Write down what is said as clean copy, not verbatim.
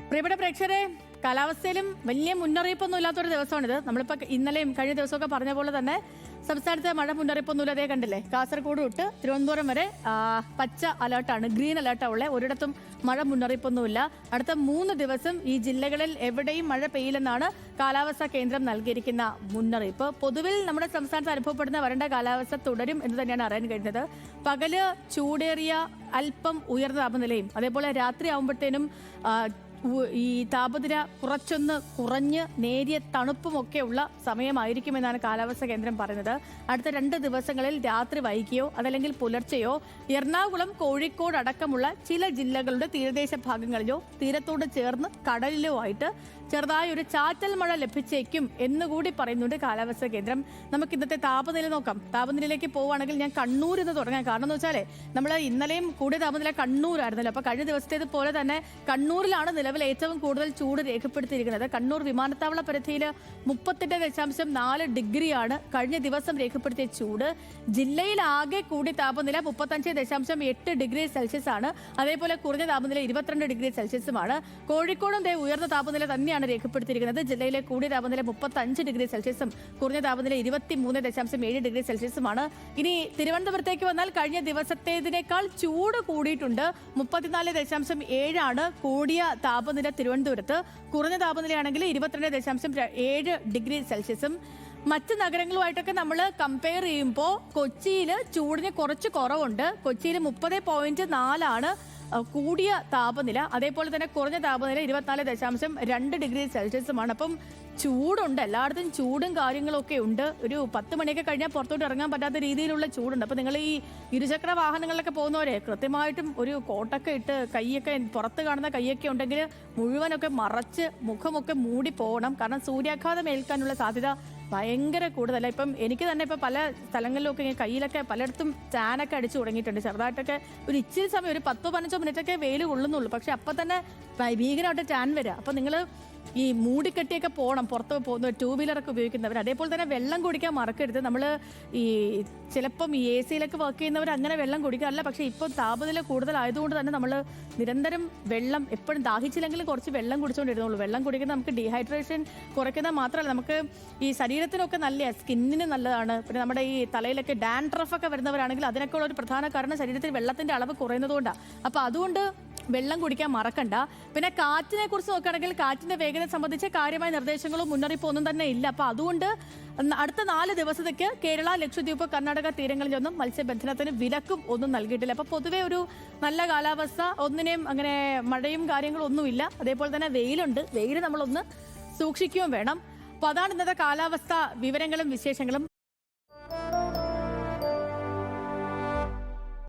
പ്രിയപ്പെട്ട പ്രേക്ഷകരെ, കാലാവസ്ഥയിലും വലിയ മുന്നറിയിപ്പൊന്നും ഇല്ലാത്തൊരു ദിവസമാണിത്. നമ്മളിപ്പോൾ ഇന്നലെയും കഴിഞ്ഞ ദിവസമൊക്കെ പറഞ്ഞ പോലെ തന്നെ സംസ്ഥാനത്തെ മഴ മുന്നറിയിപ്പൊന്നും ഇല്ലാതെ കണ്ടില്ലേ. കാസർഗോഡ് തൊട്ട് തിരുവനന്തപുരം വരെ പച്ച അലേർട്ടാണ്, ഗ്രീൻ അലേർട്ടാണ് ഉള്ളത്. ഒരിടത്തും മഴ മുന്നറിയിപ്പൊന്നുമില്ല. അടുത്ത 3 ദിവസം ഈ ജില്ലകളിൽ എവിടെയും മഴ പെയ്യില്ലെന്നാണ് കാലാവസ്ഥാ കേന്ദ്രം നൽകിയിരിക്കുന്ന മുന്നറിയിപ്പ്. പൊതുവിൽ നമ്മുടെ സംസ്ഥാനത്ത് അനുഭവപ്പെടുന്ന വരണ്ട കാലാവസ്ഥ തുടരും എന്ന് തന്നെയാണ് അറിയാൻ കഴിഞ്ഞത്. പകല് ചൂടേറിയ അല്പം ഉയർന്ന താപനിലയും അതേപോലെ രാത്രി ആകുമ്പോഴത്തേനും ഈ താപനില കുറച്ചൊന്ന് കുറഞ്ഞ് നേരിയ തണുപ്പുമൊക്കെയുള്ള സമയമായിരിക്കുമെന്നാണ് കാലാവസ്ഥാ കേന്ദ്രം പറയുന്നത്. അടുത്ത 2 ദിവസങ്ങളിൽ രാത്രി വൈകിയോ അതല്ലെങ്കിൽ പുലർച്ചെയോ എറണാകുളം, കോഴിക്കോട് അടക്കമുള്ള ചില ജില്ലകളുടെ തീരദേശ ഭാഗങ്ങളിലോ തീരത്തോട് ചേർന്ന് കടലിലോ ആയിട്ട് ചെറുതായ ഒരു ചാറ്റൽ മഴ ലഭിച്ചേക്കും എന്നുകൂടി പറയുന്നുണ്ട് കാലാവസ്ഥാ കേന്ദ്രം. നമുക്ക് ഇന്നത്തെ താപനില നോക്കാം. താപനിലയിലേക്ക് പോവുകയാണെങ്കിൽ ഞാൻ കണ്ണൂരിൽ നിന്ന് തുടങ്ങാം. കാരണം എന്ന് വെച്ചാൽ നമ്മൾ ഇന്നലെയും കൂടിയ താപനില കണ്ണൂരായിരുന്നല്ലോ. അപ്പോൾ കഴിഞ്ഞ ദിവസത്തേത് പോലെ തന്നെ കണ്ണൂരിലാണ് നിലവിൽ ഏറ്റവും കൂടുതൽ ചൂട് രേഖപ്പെടുത്തിയിരിക്കുന്നത്. കണ്ണൂർ വിമാനത്താവള പരിധിയിൽ 38.4 ഡിഗ്രിയാണ് കഴിഞ്ഞ ദിവസം രേഖപ്പെടുത്തിയ ചൂട്. ജില്ലയിൽ ആകെ കൂടിയ താപനില 35.8 ഡിഗ്രി സെൽഷ്യസ് ആണ്. അതേപോലെ കുറഞ്ഞ താപനില 22 ഡിഗ്രി സെൽഷ്യസുമാണ്. കോഴിക്കോടും ഉയർന്ന താപനില തന്നെയാണ് രേഖപ്പെടുത്തിയിരിക്കുന്നത്. ജില്ലയിലെ കൂടിയ താപനില 35 ഡിഗ്രി സെൽഷ്യസും കുറഞ്ഞ താപനില 23.7 ഡിഗ്രി സെൽഷ്യസുമാണ്. ഇനി തിരുവനന്തപുരത്തേക്ക് വന്നാൽ കഴിഞ്ഞ ദിവസത്തേതിനേക്കാൾ ചൂട് കൂടിയിട്ടുണ്ട്. 34.7 ആണ് കൂടിയ താപനില തിരുവനന്തപുരത്ത്. കുറഞ്ഞ താപനിലയാണെങ്കിൽ 22.7 ഡിഗ്രി സെൽഷ്യസും. മറ്റ് നഗരങ്ങളുമായിട്ടൊക്കെ നമ്മൾ കമ്പയർ ചെയ്യുമ്പോൾ കൊച്ചിയിൽ ചൂടിന് കുറച്ച് കുറവുണ്ട്. കൊച്ചിയിൽ 30.4 ആണ് കൂടിയ താപനില. അതേപോലെ തന്നെ കുറഞ്ഞ താപനില 24.2 ഡിഗ്രി സെൽഷ്യസുമാണ്. അപ്പം ചൂടുണ്ട്, എല്ലായിടത്തും ചൂടും കാര്യങ്ങളൊക്കെ ഉണ്ട്. ഒരു 10 മണിയൊക്കെ കഴിഞ്ഞാൽ പുറത്തോട്ട് ഇറങ്ങാൻ പറ്റാത്ത രീതിയിലുള്ള ചൂടുണ്ട്. അപ്പം നിങ്ങൾ ഈ ഇരുചക്ര വാഹനങ്ങളിലൊക്കെ പോകുന്നവരെ കൃത്യമായിട്ടും ഒരു കോട്ടൊക്കെ ഇട്ട് കൈയൊക്കെ പുറത്ത് കാണുന്ന കൈയൊക്കെ ഉണ്ടെങ്കിൽ മുഴുവനൊക്കെ മറച്ച് മുഖമൊക്കെ മൂടി പോകണം. കാരണം സൂര്യാഘാതം ഏൽക്കാനുള്ള സാധ്യത ഭയങ്കര കൂടുതലല്ല. ഇപ്പം എനിക്ക് തന്നെ ഇപ്പം പല സ്ഥലങ്ങളിലൊക്കെ ഇങ്ങനെ കയ്യിലൊക്കെ പലയിടത്തും ടാനൊക്കെ അടിച്ചു തുടങ്ങിയിട്ടുണ്ട്. ചെറുതായിട്ടൊക്കെ ഒരു ഇച്ചിരി സമയം ഒരു 10-15 മിനിറ്റൊക്കെ വെയിൽ കൊള്ളുന്നുള്ളൂ. പക്ഷെ അപ്പം തന്നെ ഭീകരമായിട്ട് ടാൻ വരിക. അപ്പം നിങ്ങൾ ഈ മൂടിക്കെട്ടിയൊക്കെ പോകണം പുറത്ത് പോകുന്ന 2 വീലറൊക്കെ ഉപയോഗിക്കുന്നവർ. അതേപോലെ തന്നെ വെള്ളം കുടിക്കാൻ മറക്കരുത്. നമ്മൾ ഈ ചിലപ്പം ഈ AC യിലൊക്കെ വർക്ക് ചെയ്യുന്നവർ അങ്ങനെ വെള്ളം കുടിക്കാറില്ല. പക്ഷേ ഇപ്പോൾ താപനില കൂടുതലായതുകൊണ്ട് തന്നെ നമ്മൾ നിരന്തരം വെള്ളം എപ്പോഴും ദാഹിച്ചില്ലെങ്കിലും കുറച്ച് വെള്ളം കുടിച്ചുകൊണ്ടിരുന്നുള്ളൂ. വെള്ളം കുടിക്കുന്നത് നമുക്ക് ഡീഹൈഡ്രേഷൻ കുറയ്ക്കുന്നത് മാത്രമല്ല, നമുക്ക് ഈ ശരീരത്തിനൊക്കെ നല്ല സ്കിന്നിന് നല്ലതാണ്. പിന്നെ നമ്മുടെ ഈ തലയിലൊക്കെ ഡാൻഡ്രഫൊക്കെ വരുന്നവരാണെങ്കിൽ അതിനൊക്കെ ഉള്ള ഒരു പ്രധാന കാരണം ശരീരത്തിൽ വെള്ളത്തിൻ്റെ അളവ് കുറയുന്നതുകൊണ്ടാണ്. അപ്പോൾ അതുകൊണ്ട് വെള്ളം കുടിക്കാൻ മറക്കണ്ട. പിന്നെ കാറ്റിനെ കുറിച്ച് നോക്കുകയാണെങ്കിൽ കാറ്റിന്റെ വേഗത സംബന്ധിച്ച് കാര്യമായ നിർദ്ദേശങ്ങളോ മുന്നറിയിപ്പോ ഒന്നും തന്നെ ഇല്ല. അപ്പൊ അതുകൊണ്ട് അടുത്ത 4 ദിവസത്തേക്ക് കേരള, ലക്ഷദ്വീപ്, കർണാടക തീരങ്ങളിലൊന്നും മത്സ്യബന്ധനത്തിന് വിലക്കും ഒന്നും നൽകിയിട്ടില്ല. അപ്പൊ പൊതുവെ ഒരു നല്ല കാലാവസ്ഥ, ഒന്നിനെയും അങ്ങനെ മഴയും കാര്യങ്ങളും ഒന്നുമില്ല. അതേപോലെ തന്നെ വെയിലുണ്ട്. വെയിൽ നമ്മളൊന്ന് സൂക്ഷിക്കുകയും വേണം. അപ്പൊ അതാണ് ഇന്നത്തെ കാലാവസ്ഥ വിവരങ്ങളും വിശേഷങ്ങളും.